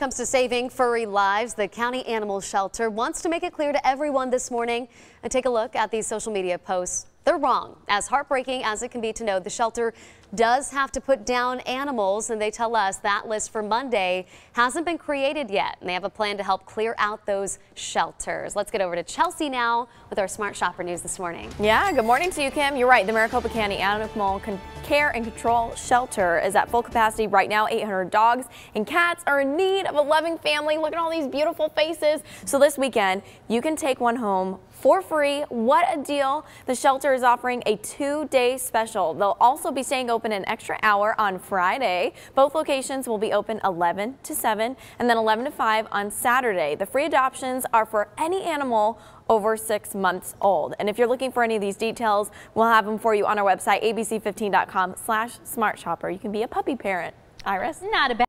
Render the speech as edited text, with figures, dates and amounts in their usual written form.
Comes to saving furry lives, the county animal shelter wants to make it clear to everyone this morning. And take a look at these social media posts. They're wrong. As heartbreaking as it can be to know, the shelter does have to put down animals, and they tell us that list for Monday hasn't been created yet, and they have a plan to help clear out those shelters. Let's get over to Chelsea now with our Smart Shopper News this morning. Yeah, good morning to you, Kim. You're right. The Maricopa County Animal Care and Control Shelter is at full capacity right now. 800 dogs and cats are in need of a loving family. Look at all these beautiful faces. So this weekend, you can take one home for free. What a deal. The shelter is offering a 2-day special. They'll also be staying open an extra hour on Friday. Both locations will be open 11 to 7 and then 11 to 5 on Saturday. The free adoptions are for any animal over 6 months old. And if you're looking for any of these details, we'll have them for you on our website, abc15.com/smartshopper. You can be a puppy parent. Iris? Not a bad